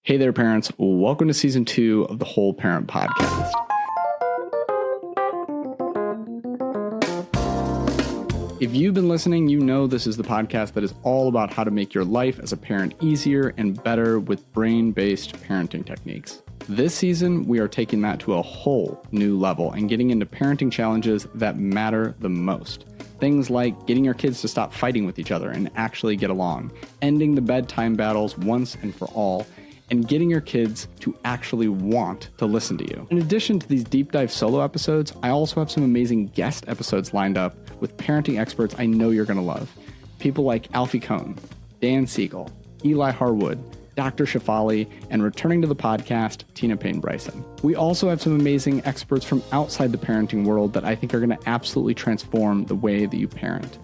Hey there, parents. Welcome to season 2 of the Whole Parent Podcast. If you've been listening, you know this is the podcast that is all about how to make your life as a parent easier and better with brain-based parenting techniques. This season, we are taking that to a whole new level and getting into parenting challenges that matter the most. Things like getting your kids to stop fighting with each other and actually get along, ending the bedtime battles once and for all, and getting your kids to actually want to listen to you. In addition to these deep dive solo episodes, I also have some amazing guest episodes lined up with parenting experts I know you're going to love. People like Alfie Kohn, Dan Siegel, Eli Harwood, Dr. Shafali, and returning to the podcast, Tina Payne Bryson. We also have some amazing experts from outside the parenting world that I think are going to absolutely transform the way that you parent.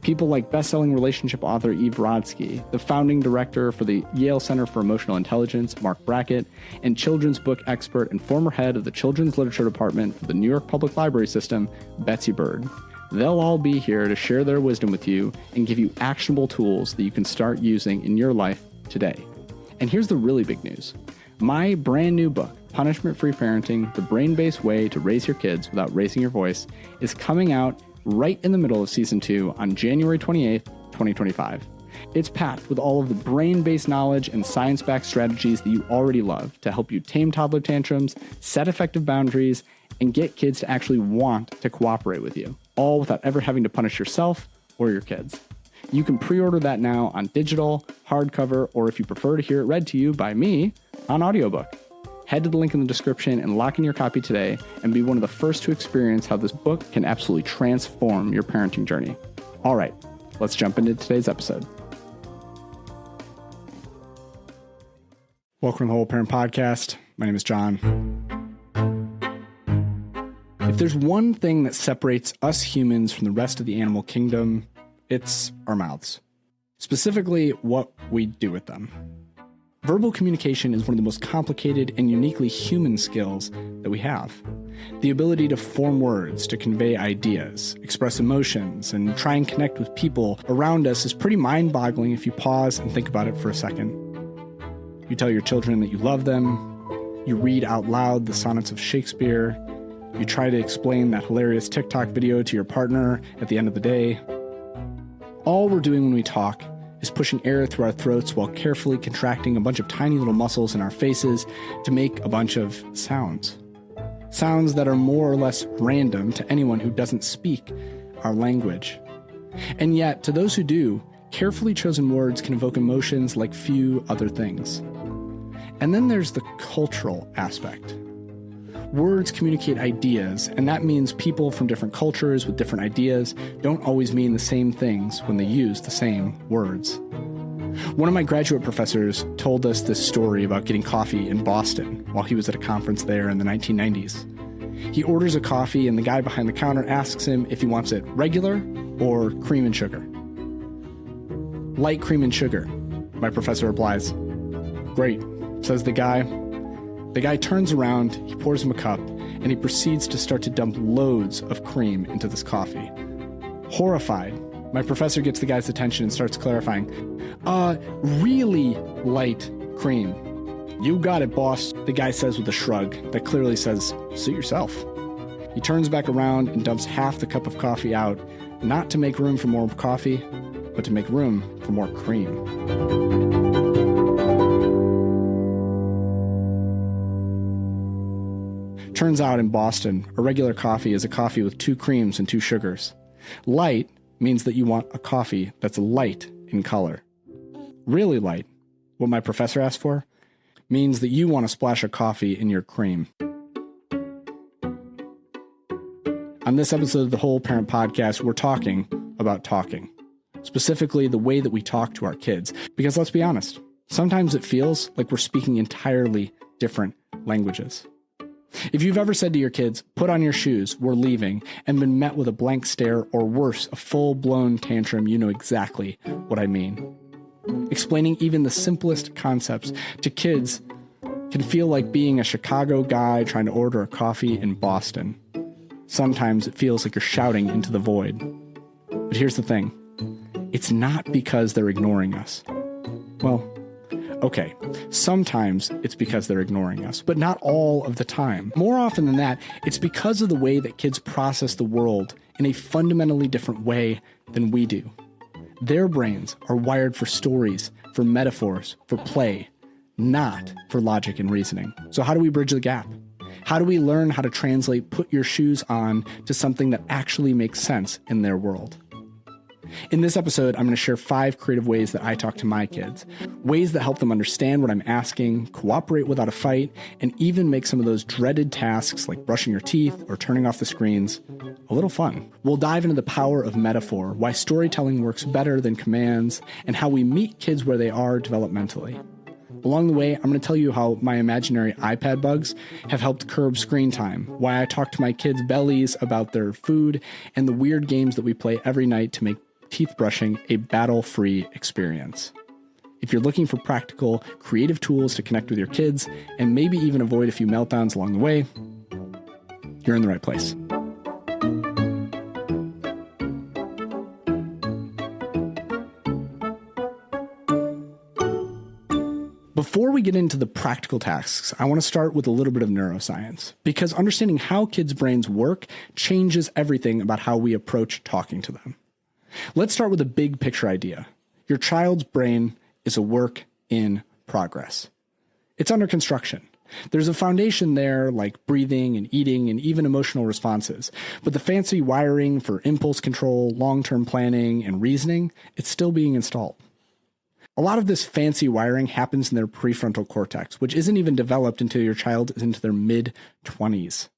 People like best-selling relationship author Eve Rodsky, the founding director for the Yale Center for Emotional Intelligence, Mark Brackett, and children's book expert and former head of the Children's Literature Department for the New York Public Library System, Betsy Bird. They'll all be here to share their wisdom with you and give you actionable tools that you can start using in your life today. And here's the really big news. My brand new book, Punishment-Free Parenting, The Brain-Based Way to Raise Your Kids Without Raising Your Voice, is coming out right in the middle of season 2 on January 28th, 2025. It's packed with all of the brain-based knowledge and science-backed strategies that you already love to help you tame toddler tantrums, set effective boundaries, and get kids to actually want to cooperate with you, all without ever having to punish yourself or your kids. You can pre-order that now on digital, hardcover, or if you prefer to hear it read to you by me, on audiobook. Head to the link in the description and lock in your copy today and be one of the first to experience how this book can absolutely transform your parenting journey. All right, let's jump into today's episode. Welcome to the Whole Parent Podcast. My name is John. If there's one thing that separates us humans from the rest of the animal kingdom, it's our mouths. Specifically, what we do with them. Verbal communication is one of the most complicated and uniquely human skills that we have. The ability to form words, to convey ideas, express emotions, and try and connect with people around us is pretty mind-boggling if you pause and think about it for a second. You tell your children that you love them. You read out loud the sonnets of Shakespeare. You try to explain that hilarious TikTok video to your partner at the end of the day. All we're doing when we talk is pushing air through our throats while carefully contracting a bunch of tiny little muscles in our faces to make a bunch of sounds. Sounds that are more or less random to anyone who doesn't speak our language. And yet, to those who do, carefully chosen words can evoke emotions like few other things. And then there's the cultural aspect. Words communicate ideas, and that means people from different cultures with different ideas don't always mean the same things when they use the same words. One of my graduate professors told us this story about getting coffee in Boston while he was at a conference there in the 1990s. He orders a coffee, and the guy behind the counter asks him if he wants it regular or cream and sugar. Light cream and sugar, my professor replies. Great, says the guy. The guy turns around, he pours him a cup, and he proceeds to start to dump loads of cream into this coffee. Horrified, my professor gets the guy's attention and starts clarifying. Really light cream. You got it, boss, the guy says with a shrug that clearly says, suit yourself. He turns back around and dumps half the cup of coffee out, not to make room for more coffee, but to make room for more cream. Turns out in Boston, a regular coffee is a coffee with 2 creams and 2 sugars. Light means that you want a coffee that's light in color. Really light, what my professor asked for, means that you want to splash a coffee in your cream. On this episode of the Whole Parent Podcast, we're talking about talking. Specifically, the way that we talk to our kids. Because let's be honest, sometimes it feels like we're speaking entirely different languages. If you've ever said to your kids, put on your shoes, we're leaving, and been met with a blank stare or worse, a full-blown tantrum, you know exactly what I mean. Explaining even the simplest concepts to kids can feel like being a Chicago guy trying to order a coffee in Boston. Sometimes it feels like you're shouting into the void. But here's the thing. It's not because they're ignoring us. Well, Okay, sometimes it's because they're ignoring us, but not all of the time. More often than that, it's because of the way that kids process the world in a fundamentally different way than we do. Their brains are wired for stories, for metaphors, for play, not for logic and reasoning. So how do we bridge the gap? How do we learn how to translate put your shoes on to something that actually makes sense in their world? In this episode, I'm going to share 5 creative ways that I talk to my kids, ways that help them understand what I'm asking, cooperate without a fight, and even make some of those dreaded tasks like brushing your teeth or turning off the screens a little fun. We'll dive into the power of metaphor, why storytelling works better than commands, and how we meet kids where they are developmentally. Along the way, I'm going to tell you how my imaginary iPad bugs have helped curb screen time, why I talk to my kids' bellies about their food, and the weird games that we play every night to make teeth brushing a battle-free experience. If you're looking for practical, creative tools to connect with your kids and maybe even avoid a few meltdowns along the way, you're in the right place. Before we get into the practical tasks, I want to start with a little bit of neuroscience, because understanding how kids' brains work changes everything about how we approach talking to them. Let's start with a big picture idea. Your child's brain is a work in progress. It's under construction. There's a foundation there like breathing and eating and even emotional responses, but the fancy wiring for impulse control, long-term planning, and reasoning, it's still being installed. A lot of this fancy wiring happens in their prefrontal cortex, which isn't even developed until your child is into their mid-20s.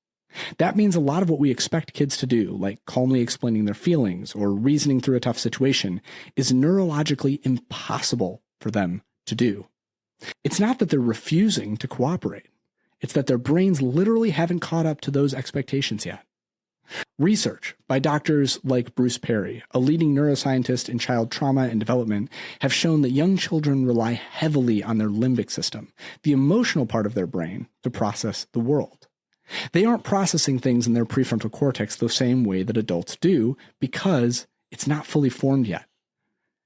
That means a lot of what we expect kids to do, like calmly explaining their feelings or reasoning through a tough situation, is neurologically impossible for them to do. It's not that they're refusing to cooperate. It's that their brains literally haven't caught up to those expectations yet. Research by doctors like Bruce Perry, a leading neuroscientist in child trauma and development, have shown that young children rely heavily on their limbic system, the emotional part of their brain, to process the world. They aren't processing things in their prefrontal cortex the same way that adults do because it's not fully formed yet.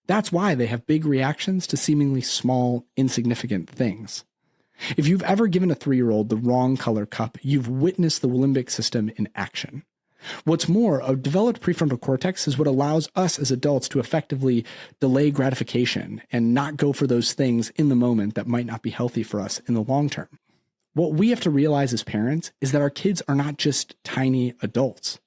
That's why they have big reactions to seemingly small, insignificant things. If you've ever given a 3-year-old the wrong color cup, you've witnessed the limbic system in action. What's more, a developed prefrontal cortex is what allows us as adults to effectively delay gratification and not go for those things in the moment that might not be healthy for us in the long term. What we have to realize as parents is that our kids are not just tiny adults.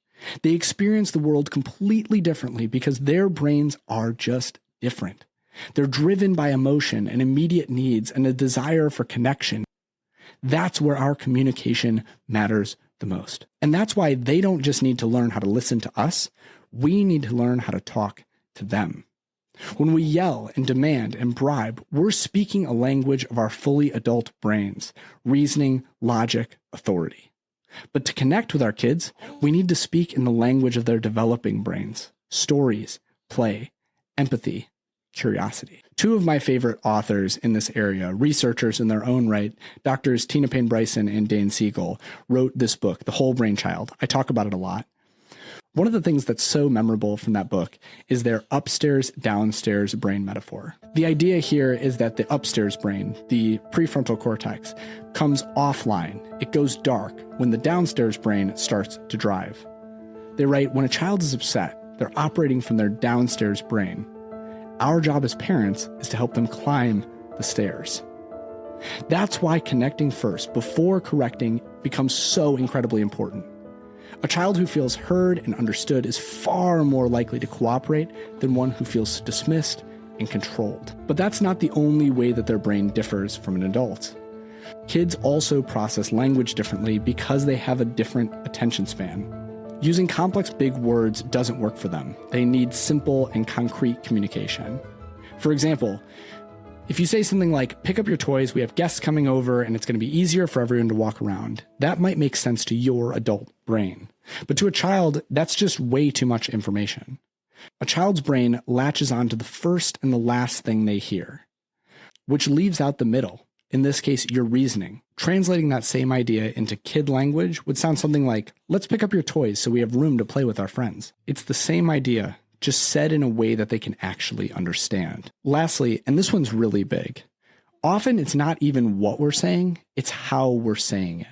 They experience the world completely differently because their brains are just different. They're driven by emotion and immediate needs and a desire for connection. That's where our communication matters the most. And that's why they don't just need to learn how to listen to us. We need to learn how to talk to them. When we yell and demand and bribe, we're speaking a language of our fully adult brains, reasoning, logic, authority. But to connect with our kids, we need to speak in the language of their developing brains, stories, play, empathy, curiosity. 2 of my favorite authors in this area, researchers in their own right, Doctors Tina Payne Bryson and Dan Siegel, wrote this book, The Whole Brain Child. I talk about it a lot. One of the things that's so memorable from that book is their upstairs-downstairs brain metaphor. The idea here is that the upstairs brain, the prefrontal cortex, comes offline. It goes dark when the downstairs brain starts to drive. They write, when a child is upset, they're operating from their downstairs brain. Our job as parents is to help them climb the stairs. That's why connecting first, before correcting, becomes so incredibly important. A child who feels heard and understood is far more likely to cooperate than one who feels dismissed and controlled. But that's not the only way that their brain differs from an adult. Kids also process language differently because they have a different attention span. Using complex big words doesn't work for them. They need simple and concrete communication. For example, if you say something like, pick up your toys, we have guests coming over, and it's going to be easier for everyone to walk around, that might make sense to your adult brain. But to a child, that's just way too much information. A child's brain latches on to the first and the last thing they hear, which leaves out the middle. In this case, your reasoning. Translating that same idea into kid language would sound something like, let's pick up your toys so we have room to play with our friends. It's the same idea, just said in a way that they can actually understand. Lastly, and this one's really big, Often it's not even what we're saying, it's how we're saying it.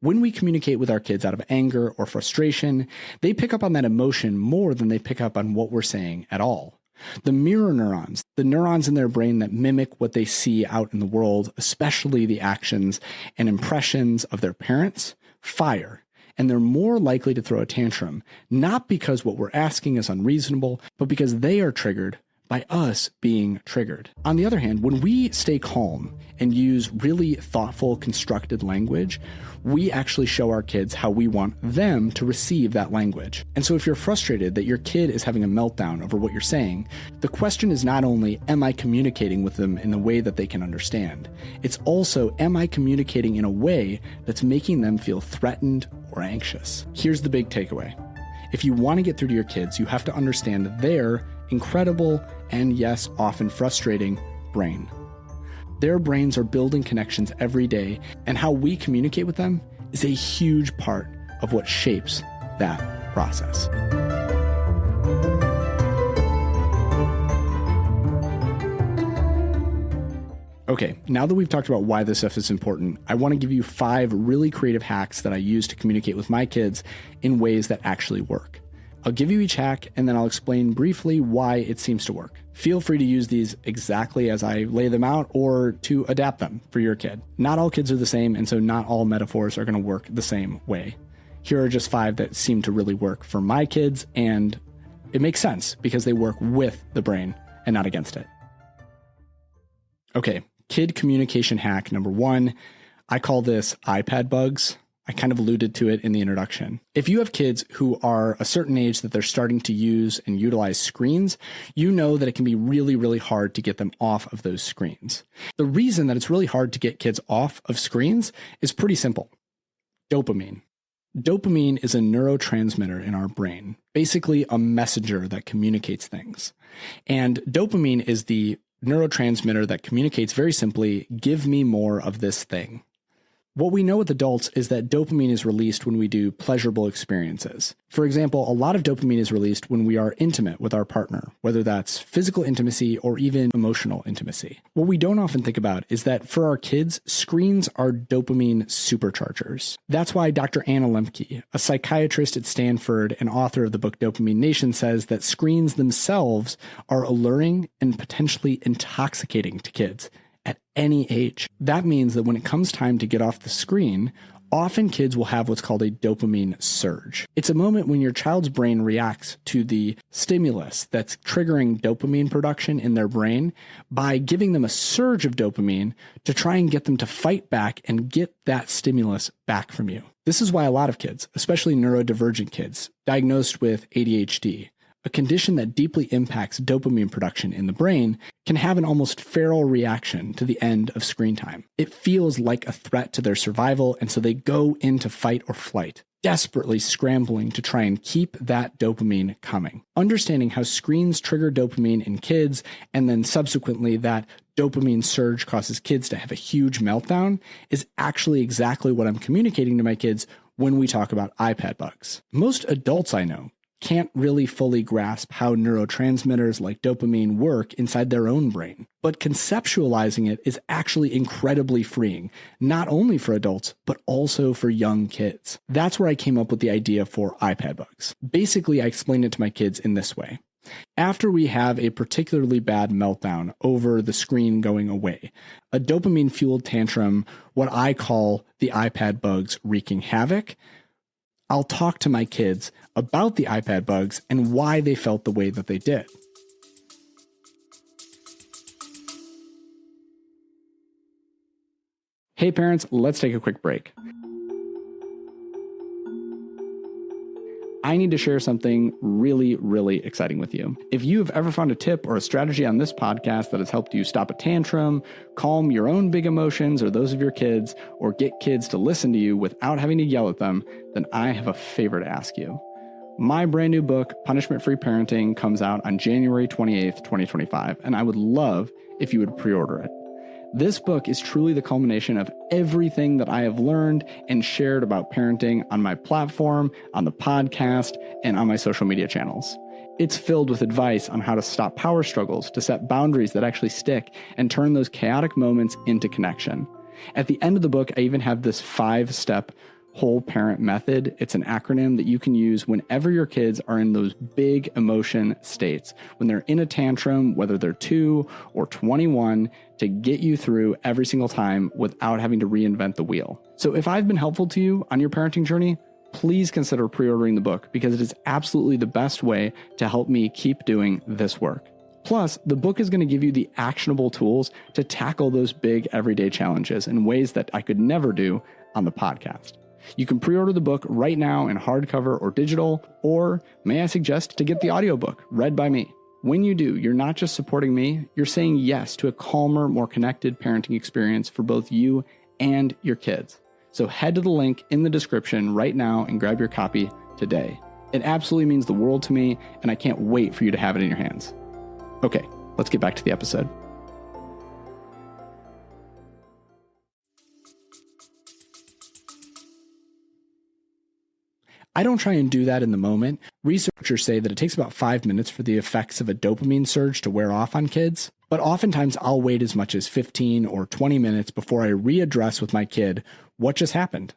When we communicate with our kids out of anger or frustration, they pick up on that emotion more than they pick up on what we're saying at all. The mirror neurons, the neurons in their brain that mimic what they see out in the world, especially the actions and impressions of their parents, fire. And they're more likely to throw a tantrum, not because what we're asking is unreasonable, but because they are triggered by us being triggered. On the other hand, when we stay calm and use really thoughtful, constructed language, we actually show our kids how we want them to receive that language. And so if you're frustrated that your kid is having a meltdown over what you're saying, the question is not only, am I communicating with them in a way that they can understand? It's also, am I communicating in a way that's making them feel threatened or anxious? Here's the big takeaway. If you want to get through to your kids, you have to understand their incredible and yes, often frustrating brain. Their brains are building connections every day, and how we communicate with them is a huge part of what shapes that process. Okay, now that we've talked about why this stuff is important, I want to give you 5 really creative hacks that I use to communicate with my kids in ways that actually work. I'll give you each hack, and then I'll explain briefly why it seems to work. Feel free to use these exactly as I lay them out or to adapt them for your kid. Not all kids are the same, and so not all metaphors are going to work the same way. Here are just 5 that seem to really work for my kids, and it makes sense because they work with the brain and not against it. Okay, kid communication hack number 1. I call this iPad bugs. I kind of alluded to it in the introduction. If you have kids who are a certain age that they're starting to use and utilize screens, you know that it can be really, really hard to get them off of those screens. The reason that it's really hard to get kids off of screens is pretty simple. Dopamine. Dopamine is a neurotransmitter in our brain, basically a messenger that communicates things. And dopamine is the neurotransmitter that communicates very simply, give me more of this thing. What we know with adults is that dopamine is released when we do pleasurable experiences. For example, a lot of dopamine is released when we are intimate with our partner, whether that's physical intimacy or even emotional intimacy. What we don't often think about is that for our kids, screens are dopamine superchargers. That's why Dr. Anna Lembke, a psychiatrist at Stanford and author of the book Dopamine Nation, says that screens themselves are alluring and potentially intoxicating to kids at any age. That means that when it comes time to get off the screen, often kids will have what's called a dopamine surge. It's a moment when your child's brain reacts to the stimulus that's triggering dopamine production in their brain by giving them a surge of dopamine to try and get them to fight back and get that stimulus back from you. This is why a lot of kids, especially neurodivergent kids, diagnosed with ADHD, a condition that deeply impacts dopamine production in the brain, can have an almost feral reaction to the end of screen time. It feels like a threat to their survival, and so they go into fight or flight, desperately scrambling to try and keep that dopamine coming. Understanding how screens trigger dopamine in kids, and then subsequently that dopamine surge causes kids to have a huge meltdown, is actually exactly what I'm communicating to my kids when we talk about iPad bugs. Most adults I know can't really fully grasp how neurotransmitters like dopamine work inside their own brain. But conceptualizing it is actually incredibly freeing, not only for adults, but also for young kids. That's where I came up with the idea for iPad bugs. Basically, I explained it to my kids in this way. After we have a particularly bad meltdown over the screen going away, a dopamine-fueled tantrum, what I call the iPad bugs wreaking havoc, I'll talk to my kids about the iPad bugs and why they felt the way that they did. Hey parents, let's take a quick break. I need to share something really, really exciting with you. If you have ever found a tip or a strategy on this podcast that has helped you stop a tantrum, calm your own big emotions or those of your kids, or get kids to listen to you without having to yell at them, then I have a favor to ask you. My brand new book, Punishment-Free Parenting, comes out on January 28th, 2025, and I would love if you would pre-order it. This book is truly the culmination of everything that I have learned and shared about parenting on my platform, on the podcast, and on my social media channels. It's filled with advice on how to stop power struggles, to set boundaries that actually stick, and turn those chaotic moments into connection. At the end of the book, I even have this 5-step whole parent method. It's an acronym that you can use whenever your kids are in those big emotion states, when they're in a tantrum, whether they're 2 or 21, to get you through every single time without having to reinvent the wheel. So if I've been helpful to you on your parenting journey, please consider pre-ordering the book, because it is absolutely the best way to help me keep doing this work. Plus, the book is going to give you the actionable tools to tackle those big everyday challenges in ways that I could never do on the podcast. You can pre-order the book right now in hardcover or digital, or may I suggest to get the audiobook read by me. When you do, you're not just supporting me, you're saying yes to a calmer, more connected parenting experience for both you and your kids. So head to the link in the description right now and grab your copy today. It absolutely means the world to me, and I can't wait for you to have it in your hands. Okay, let's get back to the episode. I don't try and do that in the moment. Researchers say that it takes about 5 minutes for the effects of a dopamine surge to wear off on kids, but oftentimes I'll wait as much as 15 or 20 minutes before I readdress with my kid what just happened.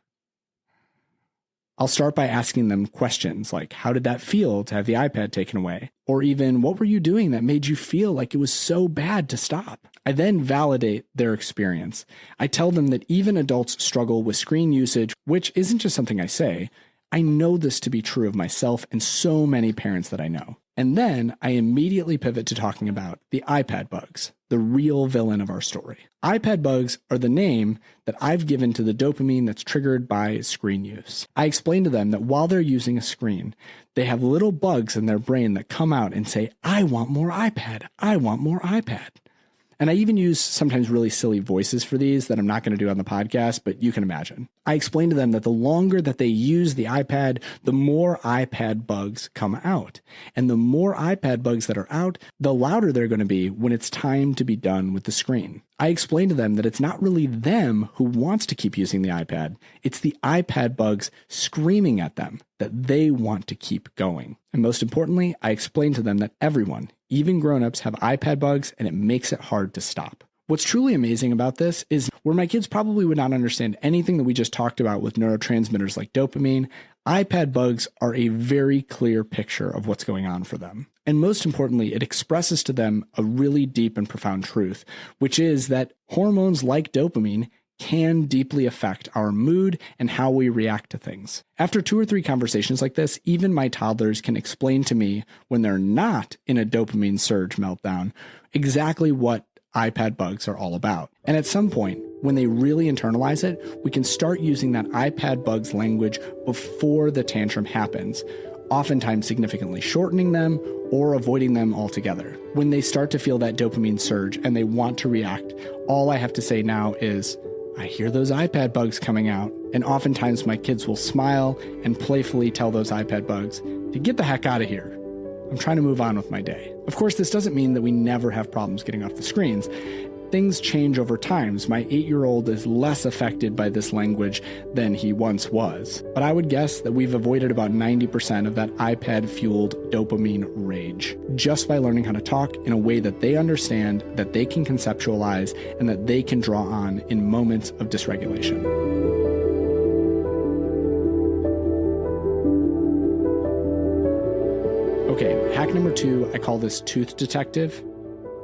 I'll start by asking them questions like, how did that feel to have the iPad taken away? Or even, what were you doing that made you feel like it was so bad to stop? I then validate their experience. I tell them that even adults struggle with screen usage, which isn't just something I say. I know this to be true of myself and so many parents that I know. And then I immediately pivot to talking about the iPad bugs, the real villain of our story. iPad bugs are the name that I've given to the dopamine that's triggered by screen use. I explain to them that while they're using a screen, they have little bugs in their brain that come out and say, I want more iPad. I want more iPad. And I even use sometimes really silly voices for these that I'm not going to do on the podcast, but you can imagine. I explain to them that the longer that they use the iPad, the more iPad bugs come out. And the more iPad bugs that are out, the louder they're going to be when it's time to be done with the screen. I explain to them that it's not really them who wants to keep using the iPad. It's the iPad bugs screaming at them that they want to keep going. And most importantly, I explain to them that everyone, even grown-ups, have iPad bugs, and it makes it hard to stop. What's truly amazing about this is where my kids probably would not understand anything that we just talked about with neurotransmitters like dopamine, iPad bugs are a very clear picture of what's going on for them. And most importantly, it expresses to them a really deep and profound truth, which is that hormones like dopamine can deeply affect our mood and how we react to things. After 2 or 3 conversations like this, even my toddlers can explain to me, when they're not in a dopamine surge meltdown, exactly what iPad bugs are all about. And at some point, when they really internalize it, we can start using that iPad bugs language before the tantrum happens, oftentimes significantly shortening them or avoiding them altogether. When they start to feel that dopamine surge and they want to react, all I have to say now is, I hear those iPad bugs coming out. And oftentimes my kids will smile and playfully tell those iPad bugs to get the heck out of here. I'm trying to move on with my day. Of course, this doesn't mean that we never have problems getting off the screens. Things change over time. My 8-year-old is less affected by this language than he once was. But I would guess that we've avoided about 90% of that iPad-fueled dopamine rage just by learning how to talk in a way that they understand, that they can conceptualize, and that they can draw on in moments of dysregulation. Okay, hack number 2, I call this tooth detective.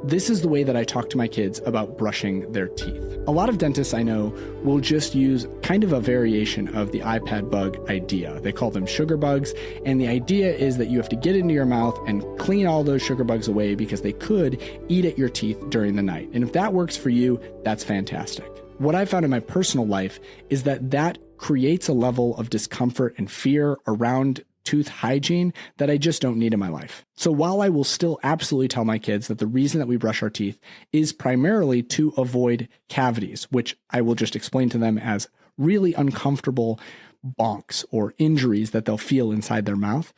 This is the way that I talk to my kids about brushing their teeth. A lot of dentists I know will just use kind of a variation of the iPad bug idea. They call them sugar bugs, and the idea is that you have to get into your mouth and clean all those sugar bugs away because they could eat at your teeth during the night. And if that works for you, that's fantastic. What I found in my personal life is that that creates a level of discomfort and fear around tooth hygiene that I just don't need in my life. So while I will still absolutely tell my kids that the reason that we brush our teeth is primarily to avoid cavities, which I will just explain to them as really uncomfortable bonks or injuries that they'll feel inside their mouth,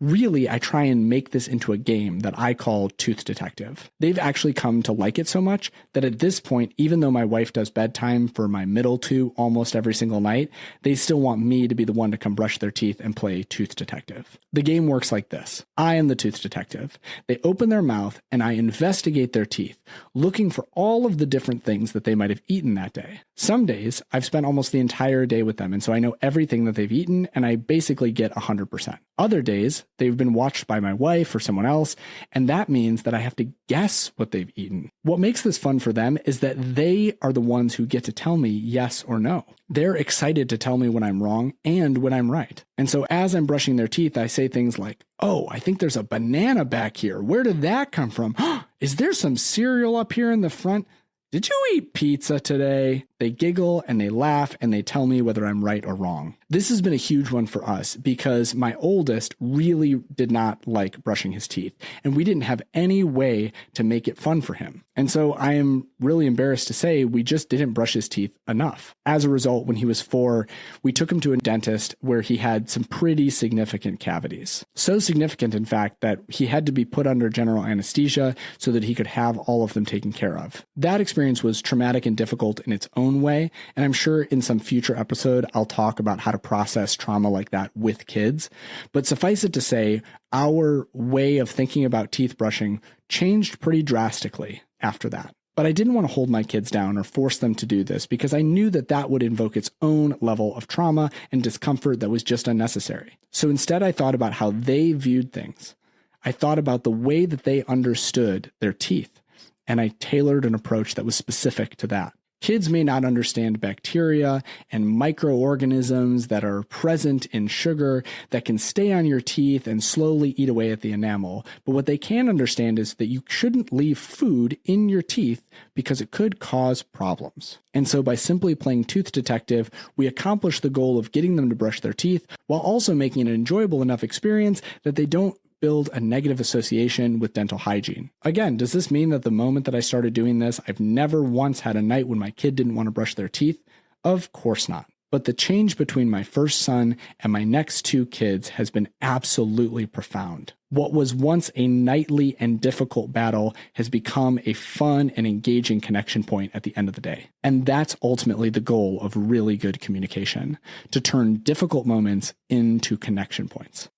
Really, I try and make this into a game that I call Tooth Detective. They've actually come to like it so much that at this point, even though my wife does bedtime for my middle two almost every single night, they still want me to be the one to come brush their teeth and play Tooth Detective. The game works like this. I am the Tooth Detective. They open their mouth and I investigate their teeth, looking for all of the different things that they might have eaten that day. Some days, I've spent almost the entire day with them, and so I know everything that they've eaten, and I basically get 100%. Other days, they've been watched by my wife or someone else, and that means that I have to guess what they've eaten. What makes this fun for them is that they are the ones who get to tell me yes or no. They're excited to tell me when I'm wrong and when I'm right. And so as I'm brushing their teeth, I say things like, "Oh, I think there's a banana back here. Where did that come from? Is there some cereal up here in the front? Did you eat pizza today?" They giggle and they laugh and they tell me whether I'm right or wrong. This has been a huge one for us because my oldest really did not like brushing his teeth, and we didn't have any way to make it fun for him. And so I am really embarrassed to say we just didn't brush his teeth enough. As a result, when he was 4, we took him to a dentist where he had some pretty significant cavities. So significant, in fact, that he had to be put under general anesthesia so that he could have all of them taken care of. That experience was traumatic and difficult in its own way, and I'm sure in some future episode I'll talk about how to process trauma like that with kids. But suffice it to say, our way of thinking about teeth brushing changed pretty drastically after that. But I didn't want to hold my kids down or force them to do this because I knew that that would invoke its own level of trauma and discomfort that was just unnecessary. So instead, I thought about how they viewed things. I thought about the way that they understood their teeth, and I tailored an approach that was specific to that. Kids may not understand bacteria and microorganisms that are present in sugar that can stay on your teeth and slowly eat away at the enamel. But what they can understand is that you shouldn't leave food in your teeth because it could cause problems. And so by simply playing Tooth Detective, we accomplish the goal of getting them to brush their teeth while also making it an enjoyable enough experience that they don't build a negative association with dental hygiene. Again, does this mean that the moment that I started doing this, I've never once had a night when my kid didn't want to brush their teeth? Of course not. But the change between my first son and my next 2 kids has been absolutely profound. What was once a nightly and difficult battle has become a fun and engaging connection point at the end of the day. And that's ultimately the goal of really good communication, to turn difficult moments into connection points.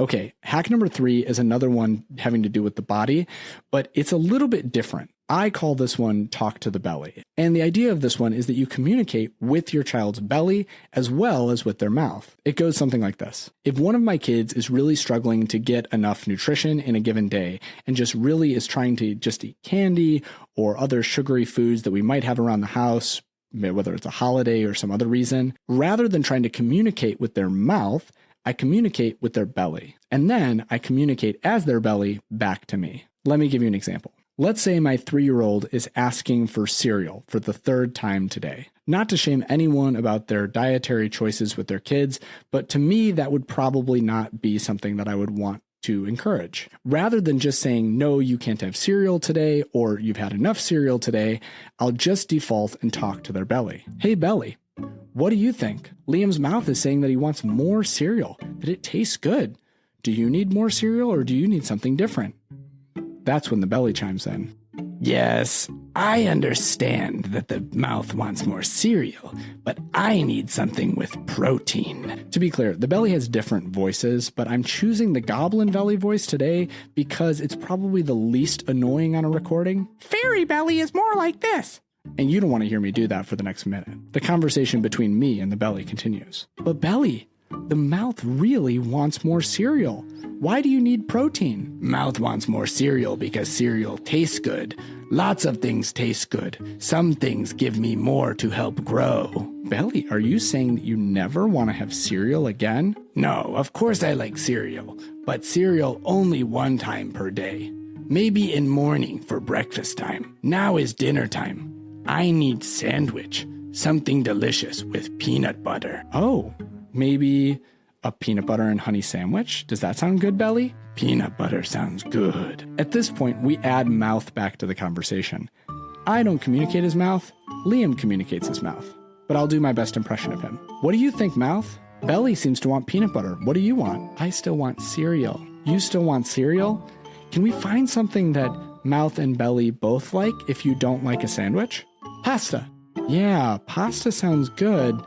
Okay, hack number 3 is another one having to do with the body, but it's a little bit different. I call this one talk to the belly. And the idea of this one is that you communicate with your child's belly as well as with their mouth. It goes something like this. If one of my kids is really struggling to get enough nutrition in a given day and just really is trying to just eat candy or other sugary foods that we might have around the house, whether it's a holiday or some other reason, rather than trying to communicate with their mouth, I communicate with their belly, and then I communicate as their belly back to me. Let me give you an example. Let's say my 3-year-old is asking for cereal for the 3rd time today. Not to shame anyone about their dietary choices with their kids, but to me, that would probably not be something that I would want to encourage. Rather than just saying, "No, you can't have cereal today," or "You've had enough cereal today," I'll just default and talk to their belly. "Hey, belly. What do you think? Liam's mouth is saying that he wants more cereal, that it tastes good. Do you need more cereal or do you need something different?" That's when the belly chimes in. "Yes, I understand that the mouth wants more cereal, but I need something with protein." To be clear, the belly has different voices, but I'm choosing the goblin belly voice today because it's probably the least annoying on a recording. "Fairy belly is more like this." And you don't want to hear me do that for the next minute. The conversation between me and the belly continues. "But belly, the mouth really wants more cereal. Why do you need protein?" "Mouth wants more cereal because cereal tastes good. Lots of things taste good. Some things give me more to help grow." Belly, are you saying that you never want to have cereal again? "No, of course I like cereal, but cereal only 1 time per day. Maybe in morning for breakfast time. Now is dinner time. I need sandwich, something delicious with peanut butter." "Oh, maybe a peanut butter and honey sandwich? Does that sound good, belly?" "Peanut butter sounds good." At this point, we add mouth back to the conversation. I don't communicate his mouth. Liam communicates his mouth. But I'll do my best impression of him. "What do you think, mouth?" Belly seems to want peanut butter. What do you want? I still want cereal. You still want cereal? Can we find something that mouth and belly both like if you don't like a sandwich? Pasta. Yeah, pasta sounds good,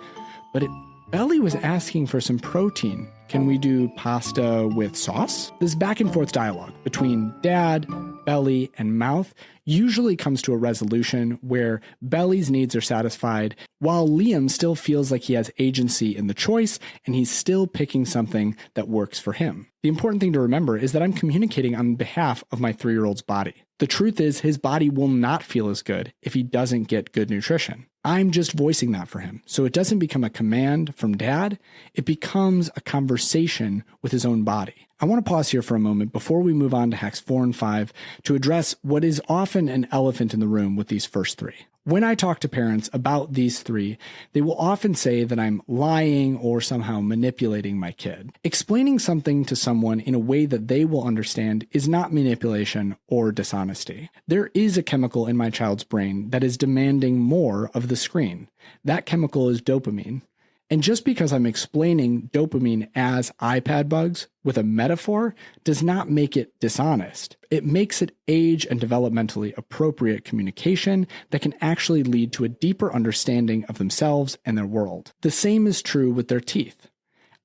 but belly was asking for some protein. Can we do pasta with sauce? This back and forth dialogue between dad, belly, and mouth usually comes to a resolution where belly's needs are satisfied while Liam still feels like he has agency in the choice and he's still picking something that works for him. The important thing to remember is that I'm communicating on behalf of my 3-year-old's body. The truth is his body will not feel as good if he doesn't get good nutrition. I'm just voicing that for him. So it doesn't become a command from dad. It becomes a conversation with his own body. I want to pause here for a moment before we move on to hacks 4 and 5 to address what is often an elephant in the room with these first 3. When I talk to parents about these 3, they will often say that I'm lying or somehow manipulating my kid. Explaining something to someone in a way that they will understand is not manipulation or dishonesty. There is a chemical in my child's brain that is demanding more of the screen. That chemical is dopamine. And just because I'm explaining dopamine as iPad bugs with a metaphor does not make it dishonest. It makes it age and developmentally appropriate communication that can actually lead to a deeper understanding of themselves and their world. The same is true with their teeth.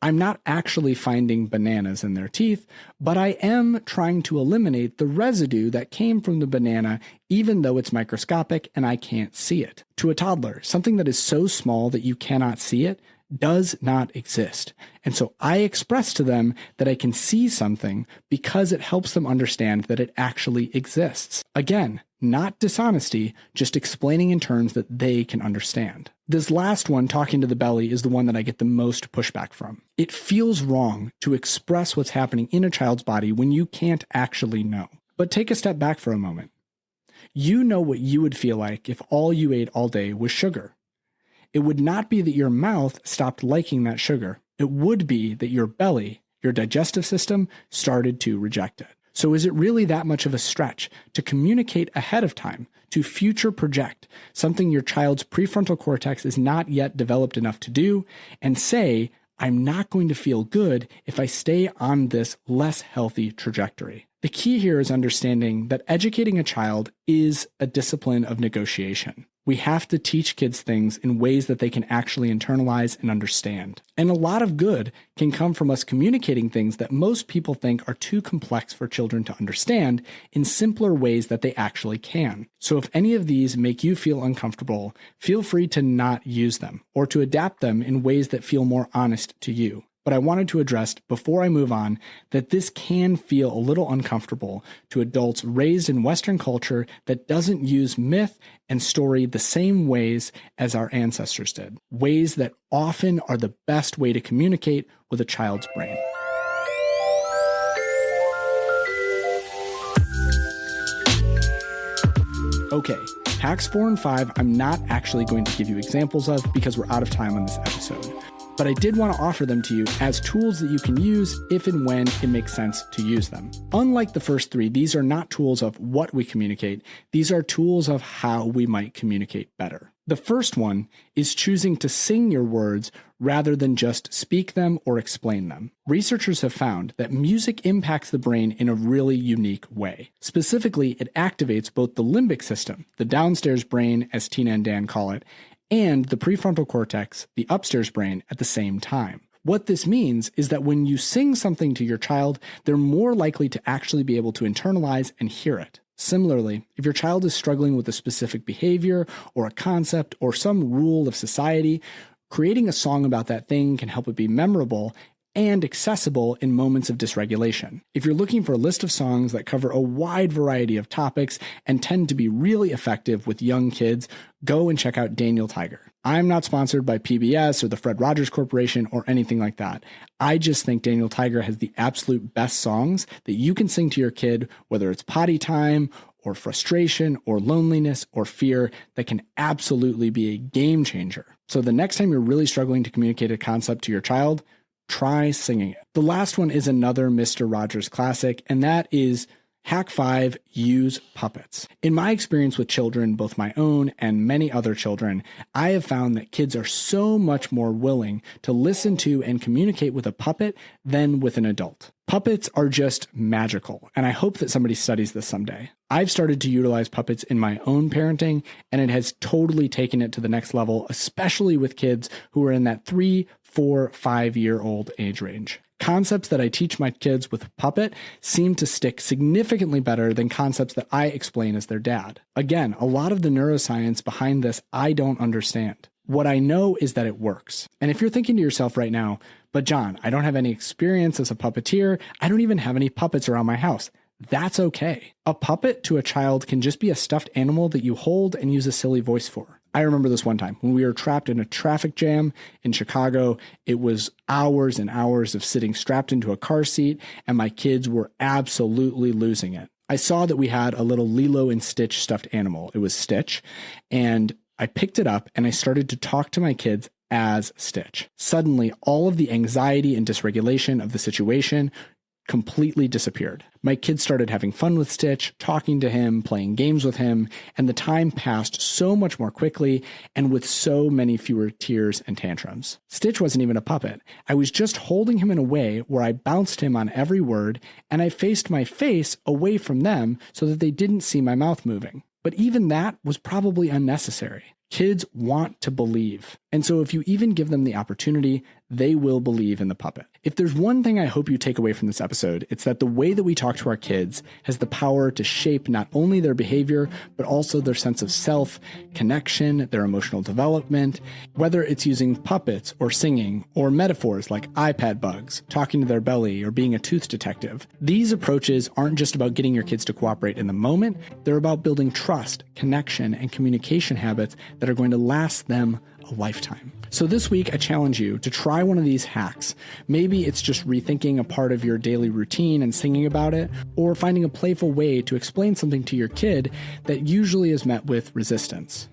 I'm not actually finding bananas in their teeth, but I am trying to eliminate the residue that came from the banana, even though it's microscopic and I can't see it. To a toddler, something that is so small that you cannot see it does not exist. And so I express to them that I can see something because it helps them understand that it actually exists. Again, not dishonesty, just explaining in terms that they can understand. This last one, talking to the belly, is the one that I get the most pushback from. It feels wrong to express what's happening in a child's body when you can't actually know. But take a step back for a moment. You know what you would feel like if all you ate all day was sugar. It would not be that your mouth stopped liking that sugar. It would be that your belly, your digestive system, started to reject it. So is it really that much of a stretch to communicate ahead of time, to future project something your child's prefrontal cortex is not yet developed enough to do, and say, I'm not going to feel good if I stay on this less healthy trajectory? The key here is understanding that educating a child is a discipline of negotiation. We have to teach kids things in ways that they can actually internalize and understand. And a lot of good can come from us communicating things that most people think are too complex for children to understand in simpler ways that they actually can. So if any of these make you feel uncomfortable, feel free to not use them or to adapt them in ways that feel more honest to you. But I wanted to address, before I move on, that this can feel a little uncomfortable to adults raised in Western culture that doesn't use myth and story the same ways as our ancestors did, ways that often are the best way to communicate with a child's brain. Okay, hacks 4 and 5 I'm not actually going to give you examples of because we're out of time on this episode. But I did want to offer them to you as tools that you can use if and when it makes sense to use them. Unlike the first 3, these are not tools of what we communicate. These are tools of how we might communicate better. The first one is choosing to sing your words rather than just speak them or explain them. Researchers have found that music impacts the brain in a really unique way. Specifically, it activates both the limbic system, the downstairs brain, as Tina and Dan call it, and the prefrontal cortex, the upstairs brain, at the same time. What this means is that when you sing something to your child, they're more likely to actually be able to internalize and hear it. Similarly, if your child is struggling with a specific behavior or a concept or some rule of society, creating a song about that thing can help it be memorable and accessible in moments of dysregulation. If you're looking for a list of songs that cover a wide variety of topics and tend to be really effective with young kids, go and check out Daniel Tiger. I'm not sponsored by PBS or the Fred Rogers Corporation or anything like that. I just think Daniel Tiger has the absolute best songs that you can sing to your kid, whether it's potty time or frustration or loneliness or fear, that can absolutely be a game changer. So the next time you're really struggling to communicate a concept to your child, try singing it. The last one is another Mr. Rogers classic, and that is Hack 5, use puppets. In my experience with children, both my own and many other children, I have found that kids are so much more willing to listen to and communicate with a puppet than with an adult. Puppets are just magical, and I hope that somebody studies this someday. I've started to utilize puppets in my own parenting, and it has totally taken it to the next level, especially with kids who are in that 3, 4, 5-year-old age range. Concepts that I teach my kids with a puppet seem to stick significantly better than concepts that I explain as their dad. Again, a lot of the neuroscience behind this I don't understand. What I know is that it works. And if you're thinking to yourself right now, but John, I don't have any experience as a puppeteer. I don't even have any puppets around my house. That's okay. A puppet to a child can just be a stuffed animal that you hold and use a silly voice for. I remember this one time when we were trapped in a traffic jam in Chicago. It was hours and hours of sitting strapped into a car seat, and my kids were absolutely losing it. I saw that we had a little Lilo and Stitch stuffed animal. It was Stitch, and I picked it up and I started to talk to my kids as Stitch. Suddenly, all of the anxiety and dysregulation of the situation completely disappeared. My kids started having fun with Stitch, talking to him, playing games with him, and the time passed so much more quickly and with so many fewer tears and tantrums. Stitch wasn't even a puppet. I was just holding him in a way where I bounced him on every word, and I faced my face away from them so that they didn't see my mouth moving. But even that was probably unnecessary. Kids want to believe. And so if you even give them the opportunity, they will believe in the puppet. If there's one thing I hope you take away from this episode, it's that the way that we talk to our kids has the power to shape not only their behavior, but also their sense of self, connection, their emotional development, whether it's using puppets or singing or metaphors like iPad bugs, talking to their belly, or being a tooth detective. These approaches aren't just about getting your kids to cooperate in the moment. They're about building trust, connection, and communication habits that are going to last them a lifetime. So this week, I challenge you to try one of these hacks. Maybe it's just rethinking a part of your daily routine and singing about it, or finding a playful way to explain something to your kid that usually is met with resistance.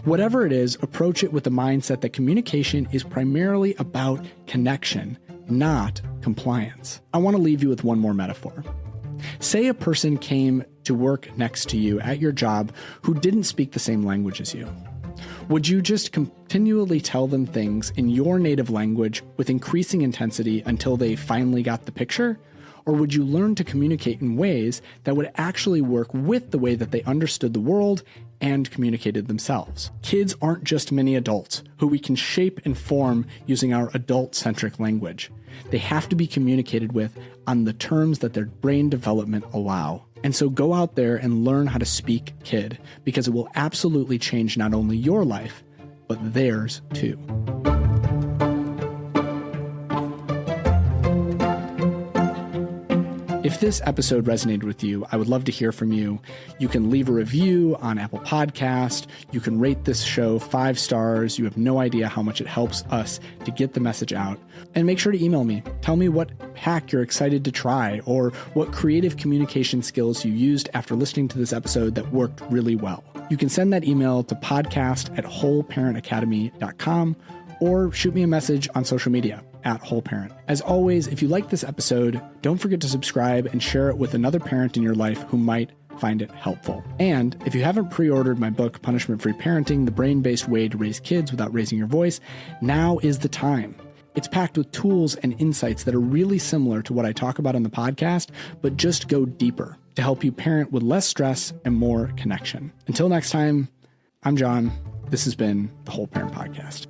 Whatever it is, approach it with the mindset that communication is primarily about connection, not compliance. I want to leave you with one more metaphor. Say a person came to work next to you at your job who didn't speak the same language as you. Would you just continually tell them things in your native language with increasing intensity until they finally got the picture? Or would you learn to communicate in ways that would actually work with the way that they understood the world and communicated themselves? Kids aren't just mini adults who we can shape and form using our adult-centric language. They have to be communicated with on the terms that their brain development allow. And so go out there and learn how to speak kid, because it will absolutely change not only your life, but theirs too. If this episode resonated with you, I would love to hear from you. You can leave a review on Apple Podcast. You can rate this show 5 stars. You have no idea how much it helps us to get the message out. And make sure to email me. Tell me what hack you're excited to try, or what creative communication skills you used after listening to this episode that worked really well. You can send that email to podcast@wholeparentacademy.com, or shoot me a message on social media @wholeparent. As always, if you like this episode, don't forget to subscribe and share it with another parent in your life who might find it helpful. And if you haven't pre-ordered my book, Punishment-Free Parenting, the brain-based way to raise kids without raising your voice, now is the time. It's packed with tools and insights that are really similar to what I talk about on the podcast, but just go deeper to help you parent with less stress and more connection. Until next time, I'm John. This has been the Whole Parent Podcast.